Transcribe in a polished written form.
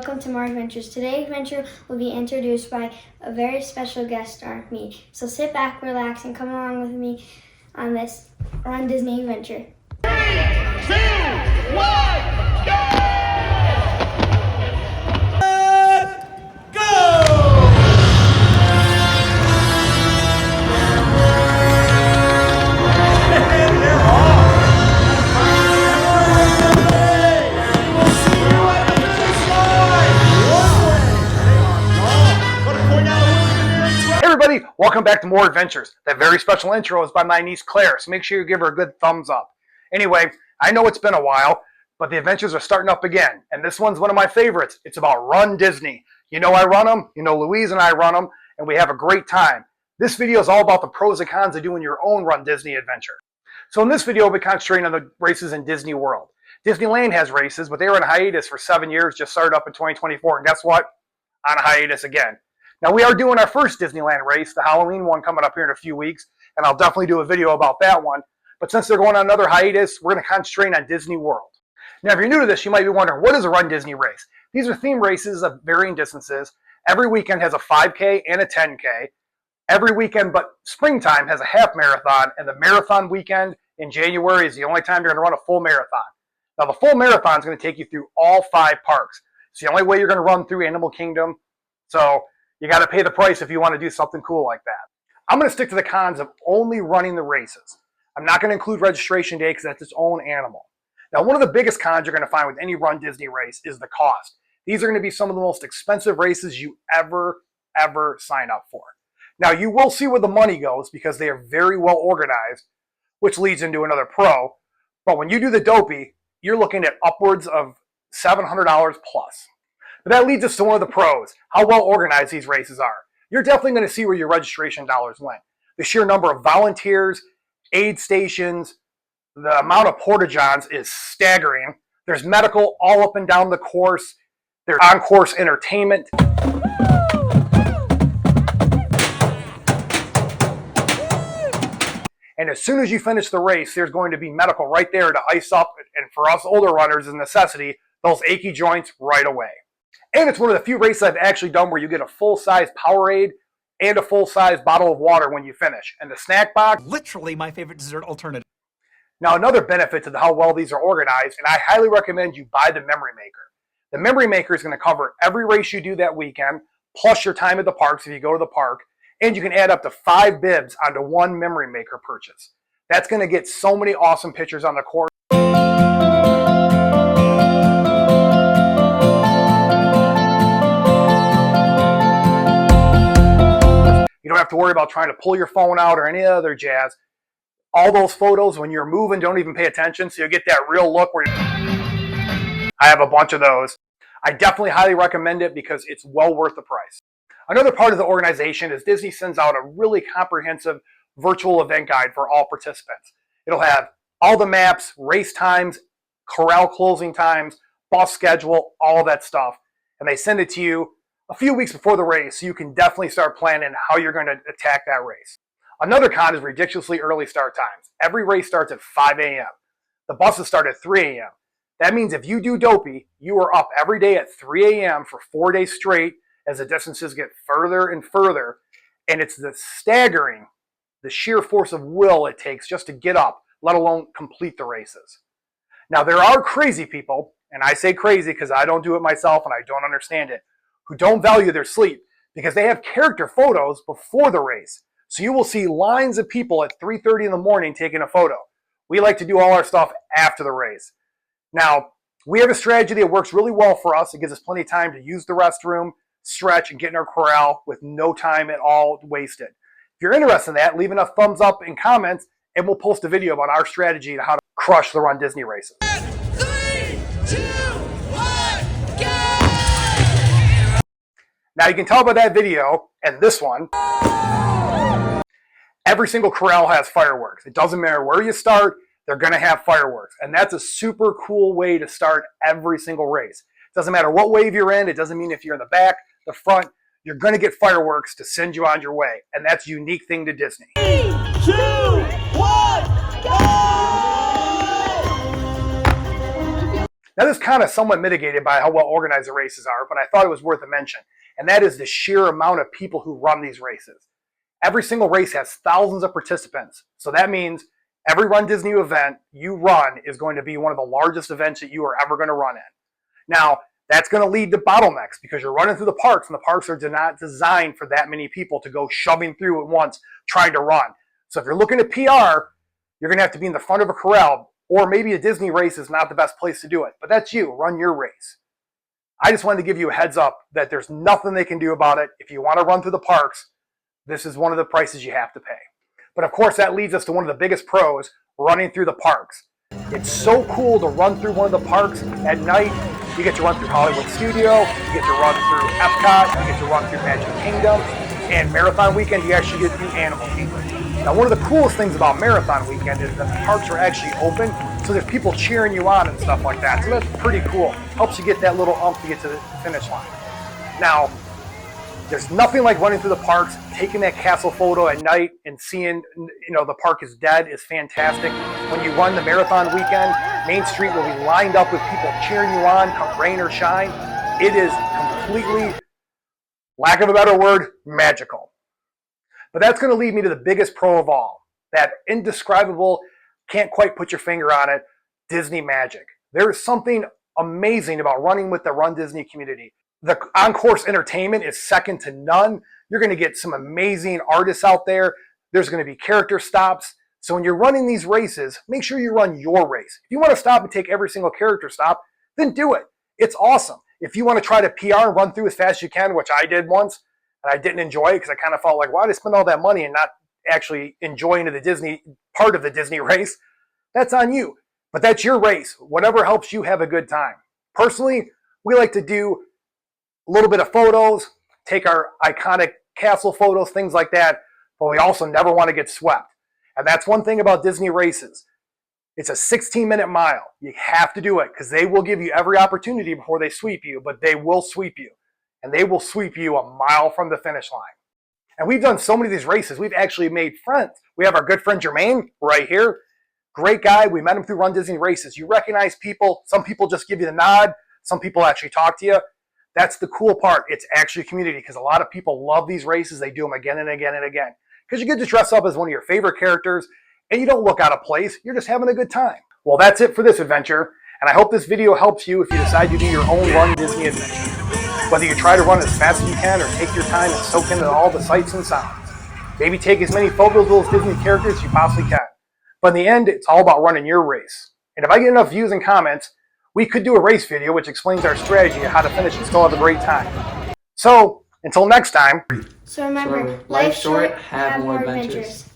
welcome to more adventures. Today's adventure will be introduced by a very special guest star, me. So sit back, relax, and come along with me on this RunDisney adventure. 3, 2, 1, go! Everybody, welcome back to More Adventures. That very special intro is by my niece Claire, so make sure you give her a good thumbs up. Anyway, I know it's been a while, but the adventures are starting up again, and this one's one of my favorites. It's about RunDisney. You know I run them, you know Louise and I run them, and we have a great time. This video is all about the pros and cons of doing your own RunDisney adventure. So in this video, we'll be concentrating on the races in Disney World. Disneyland has races, but they were in hiatus for 7 years, just started up in 2024, and guess what? On a hiatus again. Now, we are doing our first Disneyland race, the Halloween one, coming up here in a few weeks, and I'll definitely do a video about that one. But since they're going on another hiatus, we're going to concentrate on Disney World. Now, if you're new to this, you might be wondering, what is a RunDisney race? These are theme races of varying distances. Every weekend has a 5K and a 10K. Every weekend but springtime has a half marathon, and the marathon weekend in January is the only time you're going to run a full marathon. Now, the full marathon is going to take you through all 5 parks. It's the only way you're going to run through Animal Kingdom. So you got to pay the price if you want to do something cool like that. I'm going to stick to the cons of only running the races. I'm not going to include registration day because that's its own animal. Now, one of the biggest cons you're going to find with any RunDisney race is the cost. These are going to be some of the most expensive races you ever sign up for. Now, you will see where the money goes because they are very well organized, which leads into another pro. But when you do the dopey, you're looking at upwards of $700 plus. But that leads us to one of the pros, how well organized these races are. You're definitely going to see where your registration dollars went. The sheer number of volunteers, aid stations, the amount of porta-johns is staggering. There's medical all up and down the course. There's on-course entertainment. And as soon as you finish the race, there's going to be medical right there to ice up, and for us older runners, is a necessity, those achy joints right away. And it's one of the few races I've actually done where you get a full-size Powerade and a full-size bottle of water when you finish. And the snack box, literally my favorite dessert alternative. Now, another benefit to how well these are organized, and I highly recommend you buy the Memory Maker. The Memory Maker is going to cover every race you do that weekend, plus your time at the parks if you go to the park, and you can add up to 5 bibs onto one Memory Maker purchase. That's going to get so many awesome pictures on the course. You don't have to worry about trying to pull your phone out or any other jazz. All those photos when you're moving, don't even pay attention, so you'll get that real look where I have a bunch of those. I definitely highly recommend it because it's well worth the price. Another part of the organization is Disney sends out a really comprehensive virtual event guide for all participants. It'll have all the maps, race times, corral closing times, bus schedule, all that stuff. And they send it to you a few weeks before the race, so you can definitely start planning how you're going to attack that race. Another con is ridiculously early start times. Every race starts at 5 a.m. The buses start at 3 a.m. That means if you do dopey, you are up every day at 3 a.m. for 4 days straight as the distances get further and further. And it's the sheer force of will it takes just to get up, let alone complete the races. Now, there are crazy people, and I say crazy because I don't do it myself and I don't understand it, who don't value their sleep because they have character photos before the race. So you will see lines of people at 3:30 in the morning taking a photo. We like to do all our stuff after the race. Now, we have a strategy that works really well for us. It gives us plenty of time to use the restroom, stretch, and get in our corral with no time at all wasted. If you're interested in that, leave enough thumbs up and comments, and we'll post a video about our strategy to how to crush the RunDisney races. 3, 2, 1, go! Now, you can tell by that video and this one, every single corral has fireworks. It doesn't matter where you start, they're going to have fireworks. And that's a super cool way to start every single race. It doesn't matter what wave you're in. It doesn't mean if you're in the back, the front, you're going to get fireworks to send you on your way. And that's a unique thing to Disney. 3, 2, 1, go! Now, this is kind of somewhat mitigated by how well organized the races are, but I thought it was worth a mention, and that is the sheer amount of people who run these races. Every single race has thousands of participants, so that means every Run Disney event you run is going to be one of the largest events that you are ever going to run in. Now, that's going to lead to bottlenecks because you're running through the parks, and the parks are not designed for that many people to go shoving through at once trying to run. So if you're looking at PR, you're going to have to be in the front of a corral, or maybe a Disney race is not the best place to do it. But that's you. Run your race. I just wanted to give you a heads up that there's nothing they can do about it. If you want to run through the parks, this is one of the prices you have to pay. But of course, that leads us to one of the biggest pros, running through the parks. It's so cool to run through one of the parks at night. You get to run through Hollywood Studio, you get to run through Epcot, you get to run through Magic Kingdom, and Marathon Weekend, you actually get through Animal Kingdom. Now, one of the coolest things about Marathon Weekend is that the parks are actually open, so there's people cheering you on and stuff like that. So that's pretty cool. Helps you get that little umph to get to the finish line. Now, there's nothing like running through the parks, taking that castle photo at night and seeing, the park is dead is fantastic. When you run the Marathon Weekend, Main Street will be lined up with people cheering you on, come rain or shine. It is completely, lack of a better word, magical. But that's going to lead me to the biggest pro of all, that indescribable, can't quite put your finger on it, Disney magic. There is something amazing about running with the Run Disney community. The on-course entertainment is second to none. You're going to get some amazing artists out there. There's going to be character stops. So when you're running these races, make sure you run your race. If you want to stop and take every single character stop, then do it. It's awesome. If you want to try to PR and run through as fast as you can, which I did once, and I didn't enjoy it because I kind of felt like, why did I spend all that money and not actually enjoying the Disney part of the Disney race? That's on you. But that's your race. Whatever helps you have a good time. Personally, we like to do a little bit of photos, take our iconic castle photos, things like that, but we also never want to get swept. And that's one thing about Disney races. It's a 16-minute mile. You have to do it because they will give you every opportunity before they sweep you, but they will sweep you. And they will sweep you a mile from the finish line. And we've done so many of these races, we've actually made friends. We have our good friend Jermaine right here. Great guy. We met him through Run Disney races. You recognize people. Some people just give you the nod. Some people actually talk to you. That's the cool part. It's actually community because a lot of people love these races. They do them again and again and again. Because you get to dress up as one of your favorite characters and you don't look out of place. You're just having a good time. Well, that's it for this adventure. And I hope this video helps you if you decide to do your own Run Disney adventure. Whether you try to run as fast as you can or take your time and soak in all the sights and sounds. Maybe take as many photos of those Disney characters as you possibly can. But in the end, it's all about running your race. And if I get enough views and comments, we could do a race video which explains our strategy on how to finish and still have a great time. So, until next time. So remember, life's short, have more adventures.